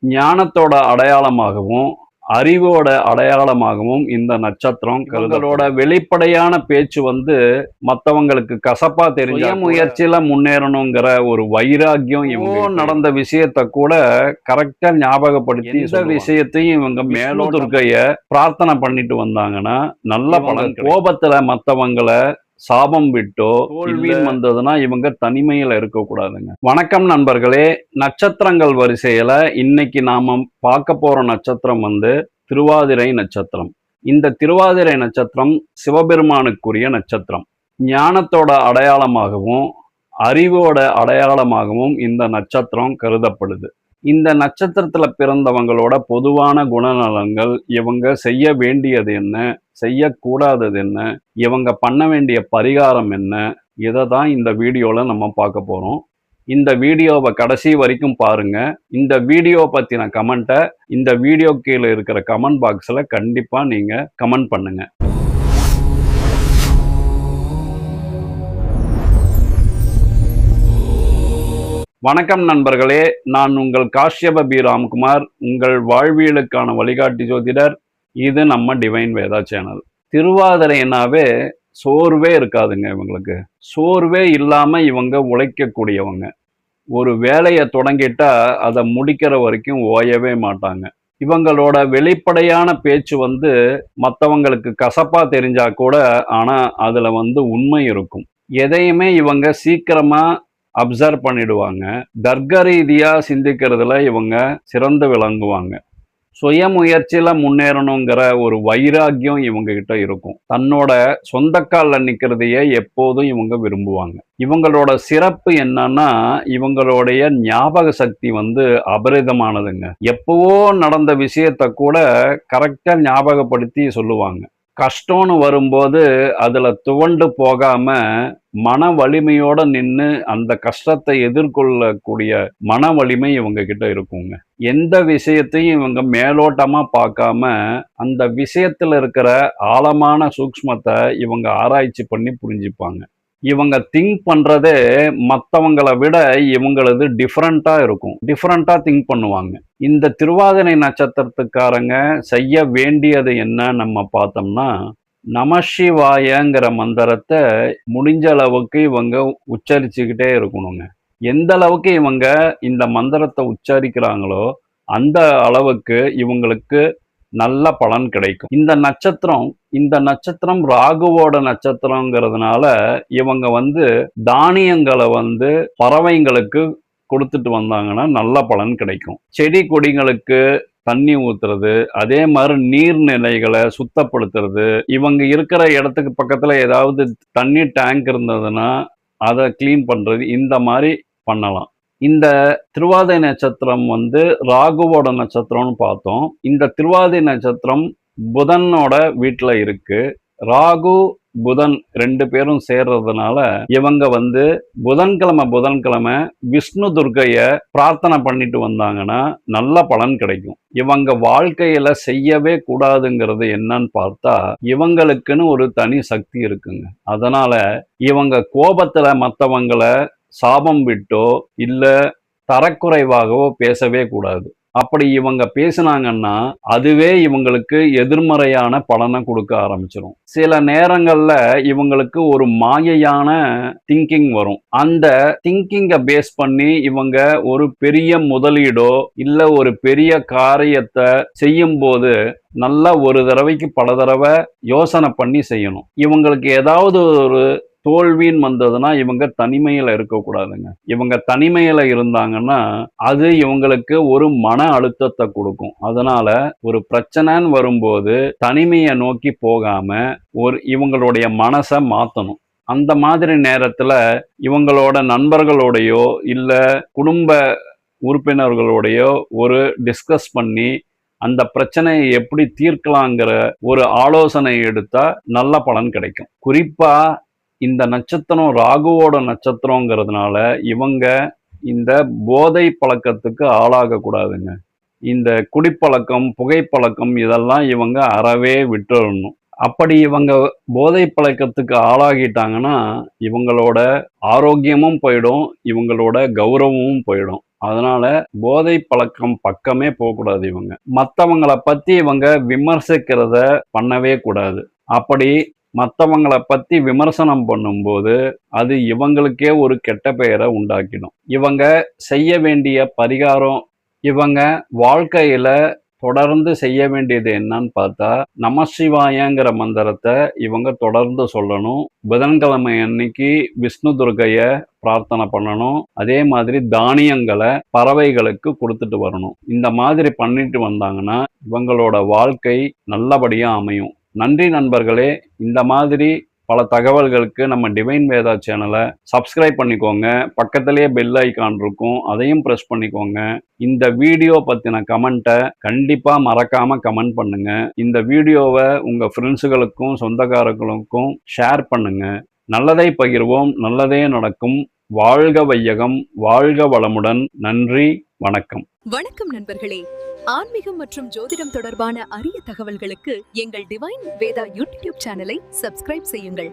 ஞானத்தோட அடையாளமாகவும் அறிவோட அடையாளமாகவும் இந்த நட்சத்திரம் கருதலோட வெளிப்படையான பேச்சு வந்து மற்றவங்களுக்கு கசப்பா தெரிஞ்ச முயற்சியில முன்னேறணுங்கிற ஒரு வைராக்கியம் இவங்க நடந்த விஷயத்த கூட கரெக்டா ஞாபகப்படுத்தி இந்த விஷயத்தையும் இவங்க மேலோதுர்க்கைய பிரார்த்தனை பண்ணிட்டு வந்தாங்கன்னா நல்ல பலன். கோபத்துல மற்றவங்களை சாபம் விட்டோ தோல்வின்னு வந்ததுன்னா இவங்க தனிமையில இருக்கக்கூடாதுங்க. வணக்கம் நண்பர்களே, நட்சத்திரங்கள் வரிசையில இன்னைக்கு நாம பார்க்க போற நட்சத்திரம் வந்து திருவாதிரை நட்சத்திரம். இந்த திருவாதிரை நட்சத்திரம் சிவபெருமானுக்குரிய நட்சத்திரம். ஞானத்தோட அடையாளமாகவும் அறிவோட அடையாளமாகவும் இந்த நட்சத்திரம் கருதப்படுது. இந்த நட்சத்திரத்துல பிறந்தவங்களோட பொதுவான குணநலன்கள், இவங்க செய்ய வேண்டியது என்ன, செய்யக்கூடாதது என்ன, இவங்க பண்ண வேண்டிய பரிகாரம் என்ன, இதை தான் இந்த வீடியோல நம்ம பார்க்க போறோம். இந்த வீடியோவை கடைசி வரைக்கும் பாருங்க. இந்த வீடியோ பத்தின கமெண்ட்டை இந்த வீடியோ கீழே இருக்கிற கமெண்ட் பாக்ஸ்ல கண்டிப்பா நீங்க கமெண்ட் பண்ணுங்க. வணக்கம் நண்பர்களே, நான் உங்கள் காஷ்யப பி ராம்குமார், உங்கள் வாழ்வியலுக்கான வழிகாட்டி ஜோதிடர். இது நம்ம டிவைன் வேதா சேனல். திருவாதிரைனாவே சோர்வே இருக்காதுங்க. இவங்களுக்கு சோர்வே இல்லாம இவங்க உழைக்கக்கூடியவங்க. ஒரு வேலையை தொடங்கிட்டா அதை முடிக்கிற வரைக்கும் ஓயவே மாட்டாங்க. இவங்களோட வெளிப்படையான பேச்சு வந்து மற்றவங்களுக்கு கசப்பா தெரிஞ்சா கூட ஆனா அதுல வந்து உண்மை இருக்கும். எதையுமே இவங்க சீக்கிரமா அப்சர்வ் பண்ணிடுவாங்க. தர்க்க ரீதியா சிந்திக்கிறதுல இவங்க சிறந்து விளங்குவாங்க. சுய முயற்சியில முன்னேறணுங்கிற ஒரு வைராக்கியம் இவங்க கிட்ட இருக்கும். தன்னோட சொந்த காலில் நிற்கிறதையே எப்போதும் இவங்க விரும்புவாங்க. இவங்களோட சிறப்பு என்னன்னா, இவங்களுடைய ஞாபக சக்தி வந்து அபரிதமானதுங்க. எப்பவோ நடந்த விஷயத்த கூட கரெக்டா ஞாபகப்படுத்தி சொல்லுவாங்க. கஷ்டம்னு வரும்போது அதுல துவண்டு போகாம மன வலிமையோட நின்று அந்த கஷ்டத்தை எதிர்கொள்ளக்கூடிய மன வலிமை இவங்க கிட்ட இருக்குங்க. எந்த விஷயத்தையும் இவங்க மேலோட்டமா பார்க்காம அந்த விஷயத்துல இருக்கிற ஆழமான சூக்ஷ்மத்தை இவங்க ஆராய்ச்சி பண்ணி புரிஞ்சுப்பாங்க. இவங்க திங்க் பண்றதே மற்றவங்களை விட இவங்களது டிஃப்ரெண்டா இருக்கும். டிஃப்ரெண்டா திங்க் பண்ணுவாங்க. இந்த திருவாதிரை நட்சத்திரத்துக்காரங்க செய்ய வேண்டியது என்ன நம்ம பார்த்தோம்னா, நமசிவாயங்கிற மந்திரத்தை முடிஞ்ச அளவுக்கு இவங்க உச்சரிச்சுக்கிட்டே இருக்கணுங்க. எந்த அளவுக்கு இவங்க இந்த மந்திரத்தை உச்சரிக்கிறாங்களோ அந்த அளவுக்கு இவங்களுக்கு நல்ல பலன் கிடைக்கும். இந்த நட்சத்திரம் ராகுவோட நட்சத்திரங்கிறதுனால இவங்க வந்து தானியங்களை வந்து பறவைங்களுக்கு கொடுத்துட்டு வந்தாங்கன்னா நல்ல பலன் கிடைக்கும். செடி கொடிகளுக்கு தண்ணி ஊத்துறது, அதே மாதிரி நீர்நிலைகளை சுத்தப்படுத்துறது, இவங்க இருக்கிற இடத்துக்கு பக்கத்துல ஏதாவது தண்ணி டேங்க் இருந்ததுன்னா அதை கிளீன் பண்றது, இந்த மாதிரி பண்ணலாம். இந்த திருவாதிரை நட்சத்திரம் வந்து ராகுவோட நட்சத்திரம்னு பார்த்தோம். இந்த திருவாதிரை நட்சத்திரம் புதனோட வீட்டுல இருக்கு. ராகு புதன் ரெண்டு பேரும் சேர்றதுனால இவங்க வந்து புதன்கிழமை விஷ்ணு துர்க்கைய பிரார்த்தனை பண்ணிட்டு வந்தாங்கன்னா நல்ல பலன் கிடைக்கும். இவங்க வாழ்க்கையில செய்யவே கூடாதுங்கிறது என்னன்னு பார்த்தா, இவங்களுக்குன்னு ஒரு தனி சக்தி இருக்குங்க. அதனால இவங்க கோபத்துல மற்றவங்களை சாபம் விட்டோ இல்ல தரக்குறைவாகவோ பேசவே கூடாது. அப்படி இவங்க பேசினாங்கன்னா அதுவே இவங்களுக்கு எதிர்மறையான பலனை கொடுக்க ஆரம்பிச்சிடும். சில நேரங்கள்ல இவங்களுக்கு ஒரு மாயையான திங்கிங் வரும். அந்த திங்கிங்கை பேஸ் பண்ணி இவங்க ஒரு பெரிய முதலீடோ இல்ல ஒரு பெரிய காரியத்தை செய்யும் போது நல்லா ஒரு தடவைக்கு பல தடவை யோசனை பண்ணி செய்யணும். இவங்களுக்கு ஏதாவது ஒரு தோல்வின்னு வந்ததுன்னா இவங்க தனிமையில இருக்கக்கூடாதுங்க. இவங்க தனிமையில இருந்தாங்கன்னா அது இவங்களுக்கு ஒரு மன அழுத்தத்தை கொடுக்கும். அதனால ஒரு பிரச்சனைன்னு வரும்போது தனிமையை நோக்கி போகாம இவங்களுடைய மனசை மாத்தணும். அந்த மாதிரி நேரத்துல இவங்களோட நண்பர்களோடையோ இல்ல குடும்ப உறுப்பினர்களோடையோ ஒரு டிஸ்கஸ் பண்ணி அந்த பிரச்சனையை எப்படி தீர்க்கலாங்கிற ஒரு ஆலோசனை எடுத்தா நல்ல பலன் கிடைக்கும். குறிப்பா இந்த நட்சத்திரம் ராகுவோட நட்சத்திரங்கிறதுனால இவங்க இந்த போதை பழக்கத்துக்கு ஆளாக கூடாதுங்க. இந்த குடிப்பழக்கம், புகைப்பழக்கம் இதெல்லாம் இவங்க அறவே விட்டுறணும். அப்படி இவங்க போதை பழக்கத்துக்கு ஆளாகிட்டாங்கன்னா இவங்களோட ஆரோக்கியமும் போயிடும், இவங்களோட கௌரவமும் போயிடும். அதனால போதை பழக்கம் பக்கமே போகக்கூடாது. மத்தவங்கள பத்தி இவங்க விமர்சிக்கிறத பண்ணவே கூடாது. அப்படி மத்தவங்கள பத்தி விமர்சனம் பண்ணும்போது அது இவங்களுக்கே ஒரு கெட்ட பெயரை உண்டாக்கிடும். இவங்க செய்ய வேண்டிய பரிகாரம், இவங்க வாழ்க்கையில தொடர்ந்து செய்ய வேண்டியது என்னன்னு பார்த்தா, நமசிவாயங்கிற மந்திரத்தை இவங்க தொடர்ந்து சொல்லணும். புதன்கிழமை அன்னைக்கு விஷ்ணு துர்க்கைய பிரார்த்தனை பண்ணணும். அதே மாதிரி தானியங்களை பறவைகளுக்கு கொடுத்துட்டு வரணும். இந்த மாதிரி பண்ணிட்டு வந்தாங்கன்னா இவங்களோட வாழ்க்கை நல்லபடியா அமையும். நன்றி நண்பர்களே. இந்த மாதிரி பல தகவல்களுக்கு நம்ம டிவைன் வேதா சேனலை சப்ஸ்கிரைப் பண்ணிக்கோங்க. பக்கத்திலேயே பெல் ஐகான் இருக்கும், அதையும் ப்ரெஸ் பண்ணிக்கோங்க. இந்த வீடியோ பற்றின கமெண்ட்டை கண்டிப்பாக மறக்காமல் கமெண்ட் பண்ணுங்க. இந்த வீடியோவை உங்கள் ஃப்ரெண்ட்ஸுகளுக்கும் சொந்தக்காரர்களுக்கும் ஷேர் பண்ணுங்க. நல்லதை பகிர்வோம், நல்லதே நடக்கும். வாழ்க வையகம், வாழ்க வளமுடன். நன்றி, வணக்கம். வணக்கம் நண்பர்களே. ஆன்மீகம் மற்றும் ஜோதிடம் தொடர்பான அரிய தகவல்களுக்கு எங்கள் டிவைன் வேதா யூடியூப் சேனலை சப்ஸ்கிரைப் செய்யுங்கள்.